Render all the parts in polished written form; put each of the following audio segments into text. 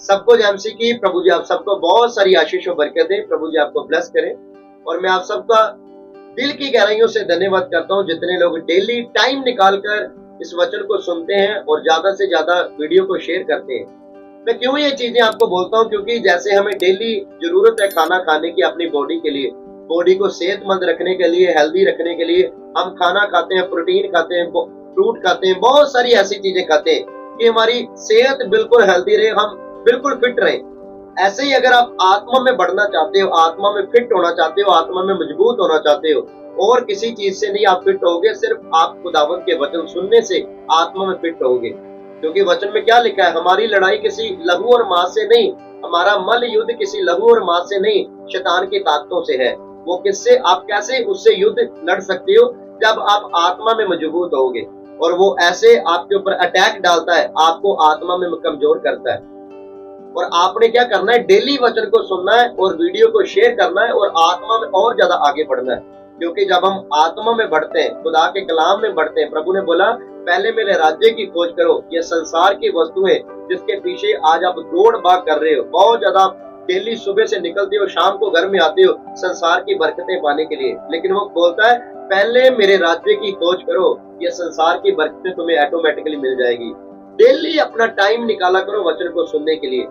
सबको जयमसी की। प्रभु जी आप सबको बहुत सारी आशीष और बरकत दें। प्रभु जी आपको ब्लेस करें। और मैं आप सबका दिल की गहराइयों से धन्यवाद करता हूँ जितने लोग डेली टाइम निकालकर इस वचन को सुनते हैं और ज्यादा से ज्यादा वीडियो को शेयर करते हैं। मैं क्यों ये चीजें आपको बोलता हूँ, क्योंकि जैसे हमें डेली जरूरत है खाना खाने की अपनी बॉडी के लिए, बॉडी को सेहतमंद रखने के लिए, हेल्दी रखने के लिए हम खाना खाते हैं, प्रोटीन खाते हैं, फ्रूट खाते हैं, बहुत सारी ऐसी चीजें खाते हैं कि हमारी सेहत बिल्कुल हेल्दी रहे, हम बिल्कुल फिट रहे। ऐसे ही अगर आप आत्मा में बढ़ना चाहते हो, आत्मा में फिट होना चाहते हो, आत्मा में मजबूत होना चाहते हो, और किसी चीज से नहीं आप फिट होगे, सिर्फ आप खुदावंत के वचन सुनने से आत्मा में फिट होगे। क्योंकि वचन में क्या लिखा है, हमारी लड़ाई किसी लहू और मांस से नहीं, हमारा मल युद्ध किसी लहू और मांस से नहीं, शैतान की ताकतों से है। वो किससे, आप कैसे उससे युद्ध लड़ सकते हो, जब आप आत्मा में मजबूत होगे। और वो ऐसे आपके ऊपर अटैक डालता है, आपको आत्मा में कमजोर करता है। और आपने क्या करना है, डेली वचन को सुनना है और वीडियो को शेयर करना है और आत्मा में और ज्यादा आगे बढ़ना है। क्योंकि जब हम आत्मा में बढ़ते हैं, खुदा के कलाम में बढ़ते हैं, प्रभु ने बोला पहले मेरे राज्य की खोज करो। ये संसार की वस्तुएं जिसके पीछे आज आप दौड़ भाग कर रहे हो, बहुत ज्यादा डेली सुबह से निकलते हो, शाम को घर में आते हो संसार की बरकतें पाने के लिए, लेकिन वो बोलता है पहले मेरे राज्य की खोज करो, ये संसार की बरकतें तुम्हें ऑटोमेटिकली मिल जाएगी। डेली अपना टाइम निकाला करो वचन को सुनने के लिए।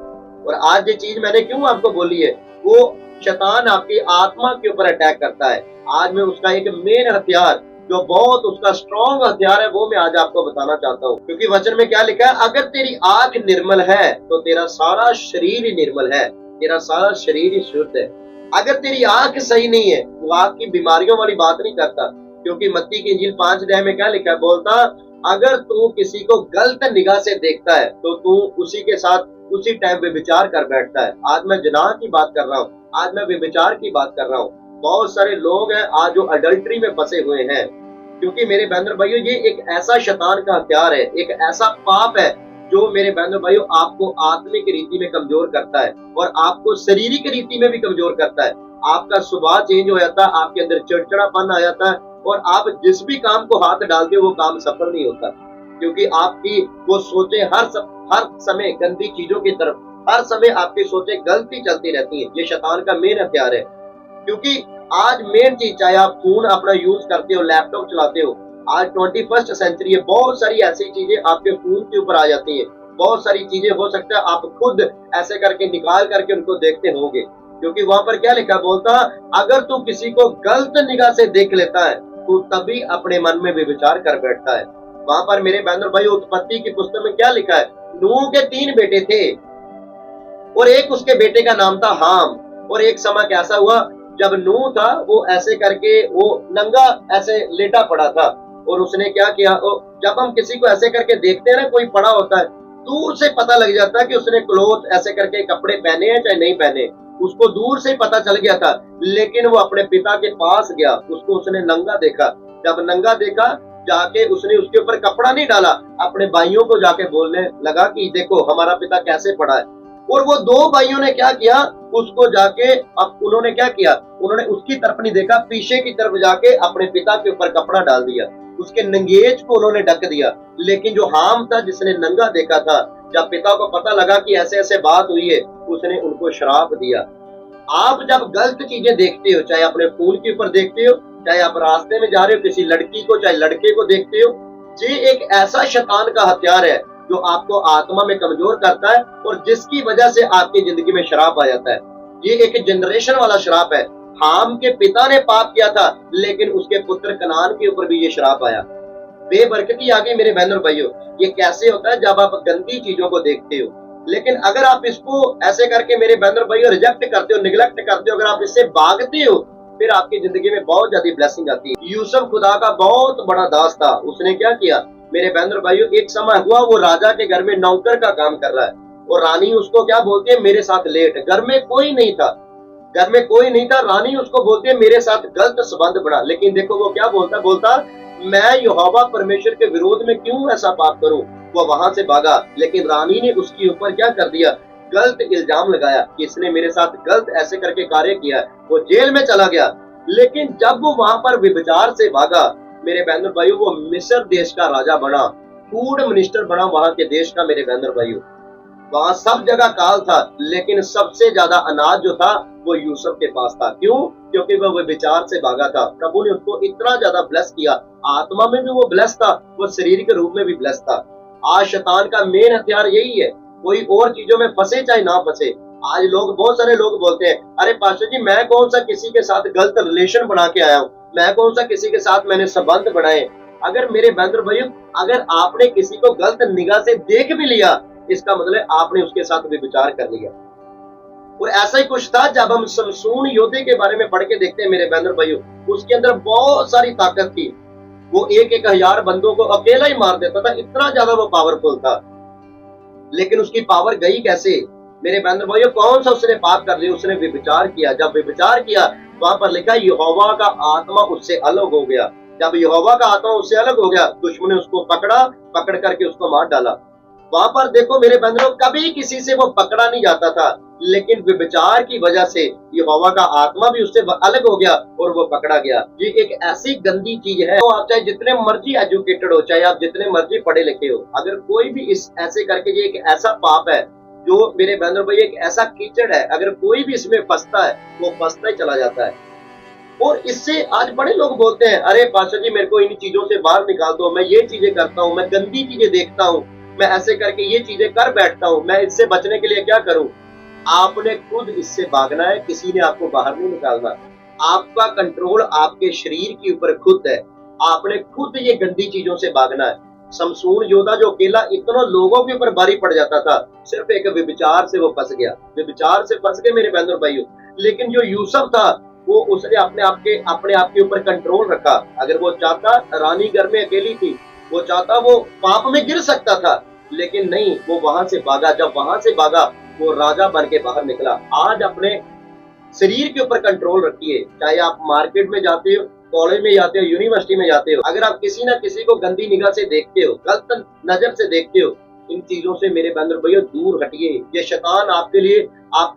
और आज ये चीज मैंने क्यों आपको बोली है, वो शैतान आपकी आत्मा के ऊपर अटैक करता है। आज मैं उसका एक मेन हथियार, जो बहुत उसका स्ट्रॉन्ग हथियार है, वो मैं आज आपको बताना चाहता हूँ। क्योंकि वचन में क्या लिखा है, अगर तेरी आंख निर्मल है तो तेरा सारा शरीर ही निर्मल है, तेरा सारा शरीर ही शुद्ध है। अगर तेरी आंख सही नहीं है, वो आंख की बीमारियों वाली बात नहीं करता। क्योंकि मत्ती की इंजील 5 अध्याय में क्या लिखा है, बोलता अगर तू किसी को गलत निगाह से देखता है तो तू उसी के साथ उसी टाइम व्यभिचार कर बैठता है। आज मैं जिनाह की बात कर रहा हूँ, आज मैं व्यभिचार की बात कर रहा हूँ। बहुत सारे लोग हैं आज जो अडल्ट्री में फंसे हुए हैं। क्योंकि मेरे बहन भाइयों, ये एक ऐसा शैतान का हथियार है, एक ऐसा पाप है जो मेरे बहन भाइयों आपको आत्मिक रीति में कमजोर करता है और आपको शारीरिक रीति में भी कमजोर करता है। आपका स्वभाव चेंज हो जाता है, आपके अंदर चिड़चिड़ापन आ जाता है और आप जिस भी काम को हाथ डालते हो वो काम सफल नहीं होता। क्योंकि आपकी वो सोचे हर समय गंदी चीजों की तरफ, हर समय आपकी सोचे गलती चलती रहती है। ये शैतान का मेन हथियार है। क्योंकि आज मेन चीज, चाहे आप फोन अपना यूज करते हो, लैपटॉप चलाते हो, आज 21st सेंचुरी है, बहुत सारी ऐसी चीजें आपके फोन के ऊपर आ जाती है। बहुत सारी चीजें हो सकता है आप खुद ऐसे करके निकाल करके उनको देखते होंगे। क्योंकि वहां पर क्या लिखा, बोलता अगर तू किसी को गलत निगाह से देख लेता है तो तभी अपने मन में व्यभिचार कर बैठता है। वहां पर मेरे बहन भाई, उत्पत्ति की पुस्तक में क्या लिखा है, नूह के 3 बेटे थे और एक उसके बेटे का नाम था हाम। और एक समय कैसा हुआ, जब नूह था वो ऐसे करके वो नंगा ऐसे लेटा पड़ा था और उसने क्या किया, जब हम किसी को ऐसे करके देखते हैं ना, कोई पड़ा होता है, दूर से पता लग जाता है कि उसने क्लोथ ऐसे करके कपड़े पहने हैं चाहे नहीं पहने, उसको दूर से पता चल गया था। लेकिन वो अपने पिता के पास गया, उसको उसने नंगा देखा। जब नंगा देखा, जाके उसने उसके ऊपर कपड़ा नहीं डाला, अपने भाइयों को जाके बोलने लगा कि देखो हमारा पिता कैसे पड़ा है। और वो 2 भाइयों ने क्या किया, उसको जाके, अब उन्होंने क्या किया, उन्होंने उसकी तरफ नहीं देखा, पीछे की तरफ जाके अपने पिता के ऊपर कपड़ा डाल दिया, उसके नंगेज को उन्होंने ढक दिया। लेकिन जो हाम था जिसने नंगा देखा था, जब पिता को पता लगा कि ऐसे ऐसे बात हुई है, उसने उनको श्राप दिया। आप जब गलत चीजें देखते हो, चाहे अपने फूल के ऊपर देखते हो, चाहे आप रास्ते में जा रहे हो, किसी लड़की को चाहे लड़के को देखते हो, ये एक ऐसा शैतान का हथियार है जो आपको आत्मा में कमजोर करता है और जिसकी वजह से आपकी जिंदगी में शराब आ जाता है। ये एक जनरेशन वाला शराब है। हाम के पिता ने पाप किया था, लेकिन उसके पुत्र कनान के ऊपर भी ये शराब आया। बेबरकती आ गई मेरे बहन और भाइयों। ये कैसे होता है, जब आप गंदी चीजों को देखते हो। लेकिन अगर आप इसको ऐसे करके मेरे बहन और भाइयों रिजेक्ट करते हो, निगलेक्ट करते हो, अगर आप इससे भागते हो, फिर आपकी जिंदगी में बहुत ज्यादा ब्लेसिंग आती है। यूसुफ खुदा का बहुत बड़ा दास था। उसने क्या किया मेरे बहन और भाइयों, एक समय हुआ वो राजा के घर में नौकर का काम कर रहा है और रानी उसको क्या बोलती है, मेरे साथ लेट। घर में कोई नहीं था, घर में कोई नहीं था। रानी उसको बोलती है मेरे साथ गलत संबंध बढ़ा। लेकिन देखो वो क्या बोलता मैं यहोवा परमेश्वर के विरोध में क्यों ऐसा पाप करूं। वो वहां से भागा, लेकिन रानी ने उसके ऊपर क्या कर दिया, गलत इल्जाम लगाया कि इसने मेरे साथ गलत ऐसे करके कार्य किया। वो जेल में चला गया। लेकिन जब वो वहां पर व्यभिचार से भागा मेरे बहन भाइयों, वो मिस्र देश का राजा बना, फूड मिनिस्टर बना वहां के देश का मेरे बहन भाइयों। वहां सब जगह काल था, लेकिन सबसे ज्यादा अनाज जो था वो यूसुफ के पास था। क्यों? क्योंकि वह विचार से भागा था। प्रभु ने उसको इतना ज्यादा ब्लेस किया, आत्मा में भी वो ब्लेस था, वो शरीर के रूप में भी ब्लेस था। आज शैतान का मेन हथियार यही है, कोई और चीजों में फंसे चाहे ना फंसे। आज लोग, बहुत सारे लोग बोलते हैं, अरे पास्टर जी मैं कौन सा किसी के साथ गलत रिलेशन बना के आया हूँ, मैं कौन सा किसी के साथ मैंने संबंध बनाए। अगर मेरे बहन भाइयों, अगर आपने किसी को गलत निगाह से देख भी लिया, इसका मतलब आपने उसके साथ भी विचार कर लिया। और ऐसा ही कुछ था जब हम समसून योद्धे के बारे में पढ़ के देखते हैं मेरे बहन भाइयों, उसके अंदर बहुत सारी ताकत थी। वो एक हजार बंदों को अकेला ही मार देता था, इतना ज्यादा वो पावरफुल था। लेकिन उसकी पावर गई कैसे मेरे बहन भाइयों? कौन सा उसने पाप कर लिया? उसने व्यभिचार किया। जब व्यभिचार किया, वहां पर लिखा यहोवा का आत्मा उससे अलग हो गया। जब यहोवा का आत्मा उससे अलग हो गया, दुश्मन ने उसको पकड़ा, पकड़ करके उसको मार डाला। वहां पर देखो मेरे बंधुओं, कभी किसी से वो पकड़ा नहीं जाता था, लेकिन व्यभिचार की वजह से यहोवा का आत्मा भी उससे अलग हो गया और वो पकड़ा गया। ये एक ऐसी गंदी चीज है। तो आप चाहे जितने मर्जी एजुकेटेड हो, चाहे आप जितने मर्जी पढ़े लिखे हो, अगर कोई भी इस ऐसे करके, ये एक ऐसा पाप है जो मेरे बहनों भाई एक ऐसा कीचड़ है, अगर कोई भी इसमें फंसता है वो फंसता ही चला जाता है। और इससे आज बड़े लोग बोलते हैं, अरे पास्टर जी मेरे को इन चीजों से बाहर निकाल दो, मैं ये चीजें करता हूँ, मैं गंदी चीजें देखता हूँ, मैं ऐसे करके ये चीजें कर बैठता हूँ, मैं इससे बचने के लिए क्या करूं? आपने खुद इससे भागना है, किसी ने आपको बाहर नहीं निकालना। आपका कंट्रोल आपके शरीर के ऊपर खुद है, आपने खुद ये गंदी चीजों से भागना है। समसून योद्धा जो अकेला इतना लोगों के ऊपर भारी पड़ जाता था, सिर्फ एक व्यभिचार से वो फंस गया, व्यभिचार से फंस गए मेरे बहनों और भाइयों। लेकिन जो यूसुफ था, वो उसने अपने आप के ऊपर कंट्रोल रखा। अगर वो चाहता, रानी घर में अकेली थी, वो चाहता वो पाप में गिर सकता था, लेकिन नहीं, वो वहां से भागा। जब वहां से भागा, वो राजा बन के बाहर निकला। आज अपने शरीर के ऊपर कंट्रोल रखिए। चाहे आप मार्केट में जाते हो, कॉलेज में जाते हो, यूनिवर्सिटी में जाते हो, अगर आप किसी ना किसी को गंदी निगाह से देखते हो, गलत नजर से देखते हो, इन चीजों से मेरे बहनों भैया दूर हटिए। ये शैतान आपके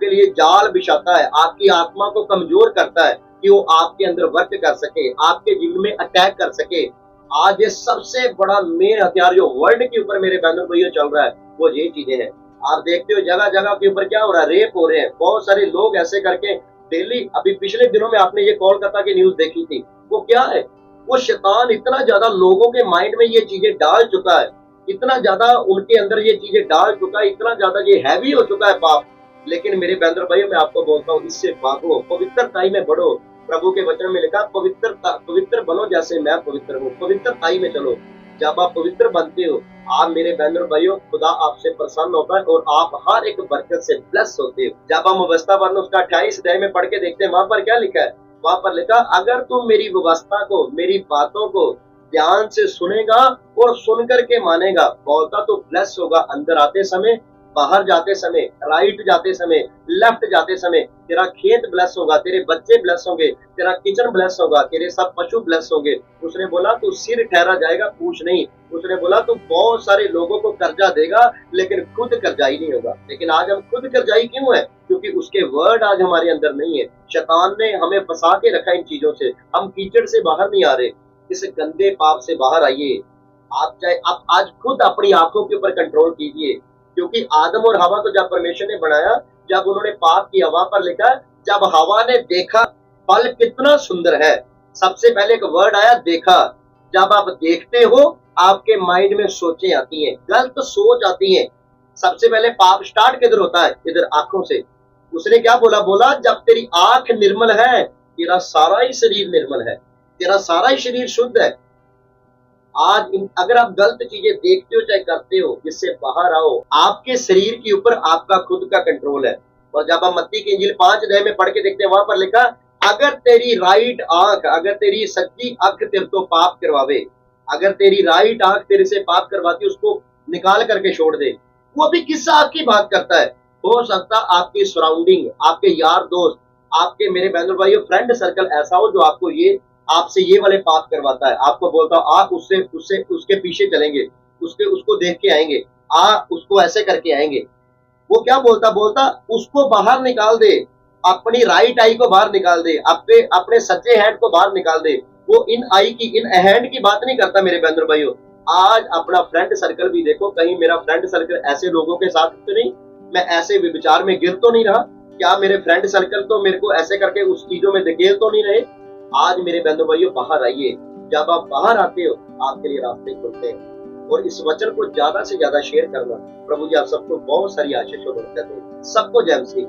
लिए जाल बिछाता है, आपकी आत्मा को कमजोर करता है कि वो आपके अंदर वर्क कर सके, आपके जीवन में अटैक कर सके। आज ये सबसे बड़ा मेन हथियार जो वर्ल्ड के ऊपर मेरे बहनों भैया चल रहा है, वो ये चीजें हैं। आप देखते हो जगह जगह के ऊपर क्या हो रहा है, रेप हो रहे हैं। बहुत सारे लोग ऐसे करके डेली, अभी पिछले दिनों में आपने ये कोलकाता की न्यूज देखी थी, वो क्या है, वो शैतान इतना ज्यादा लोगों के माइंड में ये चीजें डाल चुका है, इतना ज्यादा उनके अंदर ये चीजें डाल चुका है, इतना ज्यादा ये हैवी हो चुका है पाप। लेकिन मेरे बहन भाइयों, मैं आपको बोलता हूँ, इससे भागो, पवित्रताई में बढ़ो। प्रभु के वचन में लिखा, पवित्र बनो जैसे मैं पवित्र हूँ। पवित्रताई में चलो। जब आप पवित्र बनते हो, आप मेरे बहन भाइयों, खुदा आपसे प्रसन्न होता है और आप हर एक बरकत से ब्लेस होते हो। जब हम व्यवस्था वर्ण उसका 28 अध्याय में पढ़ के देखते हैं, वहां पर क्या लिखा है? वहां पर लिखा, अगर तुम मेरी व्यवस्था को, मेरी बातों को ध्यान से सुनेगा और सुन करके मानेगा, बोलता तो ब्लेस होगा अंदर आते समय, बाहर जाते समय, राइट जाते समय, लेफ्ट जाते समय। तेरा खेत ब्लेस होगा, तेरे बच्चे ब्लेस होंगे, तेरा किचन ब्लेस होगा, तेरे सब पशु ब्लेस होंगे। उसने बोला तू सिर ठहरा जाएगा, पूछ नहीं। उसने बोला तू बहुत सारे लोगों को कर्जा देगा, लेकिन खुद कर्जाई नहीं होगा। लेकिन आज हम खुद कर्जाई क्यों है? क्योंकि उसके वर्ड आज हमारे अंदर नहीं है। शैतान ने हमें फंसा के रखा इन चीजों से, हम कीचड़ से बाहर नहीं आ रहे। इस गंदे पाप से बाहर आइए। आप आज खुद अपनी आंखों के ऊपर कंट्रोल कीजिए, क्योंकि आदम और हवा को जब परमेश्वर ने बनाया, जब उन्होंने पाप किया, वहां पर लिखा, जब हवा ने देखा फल कितना सुंदर है, सबसे पहले एक वर्ड आया, देखा। जब आप देखते हो, आपके माइंड में सोचें आती हैं, गलत सोच आती हैं। सबसे पहले पाप स्टार्ट किधर होता है? इधर, आंखों से। उसने क्या बोला, जब तेरी आंख निर्मल है, तेरा सारा ही शरीर निर्मल है, तेरा सारा ही शरीर शुद्ध है। आज अगर आप गलत चीजें देखते हो चाहे करते हो, जिससे बाहर आओ। आपके शरीर के ऊपर आपका खुद का कंट्रोल है। और जब आप मत्ती की इंजील 5 अध्याय में पढ़ के देखते हैं, वहां पर लिखा, अगर तेरी राइट आंख, अगर तेरी सच्ची आंख तेरे तो पाप करवावे, अगर तेरी राइट आंख तेरे से पाप करवाती, उसको निकाल करके छोड़ दे। वो भी किस आंख की बात करता है? हो सकता आपकी सराउंडिंग, आपके यार दोस्त, आपके मेरे बहनों भाइयों फ्रेंड सर्कल ऐसा हो जो आपसे ये वाले पाप करवाता है। आपको बोलता हूँ, आप उसके पीछे चलेंगे, उसको देख के आएंगे, उसको ऐसे करके आएंगे। वो क्या बोलता उसको बाहर निकाल दे, अपनी राइट आई को बाहर निकाल दे, अपने सच्चे हैंड को बाहर निकाल दे। वो इन हैंड की बात नहीं करता मेरे बहनों भाइयों। आज अपना फ्रेंड सर्कल भी देखो, कहीं मेरा फ्रेंड सर्कल ऐसे लोगों के साथ तो नहीं, मैं ऐसे विचार में गिर तो नहीं रहा, क्या मेरे फ्रेंड सर्कल तो मेरे को ऐसे करके उस चीजों में धकेल तो नहीं रहे। आज मेरे बहनों भाइयों बाहर आइए, जब आप बाहर आते हो आपके लिए रास्ते खुलते हैं। और इस वचन को ज्यादा से ज्यादा शेयर करना। प्रभु जी आप सबको बहुत सारी आशीष और बरकत दें। सबको जय मसीह।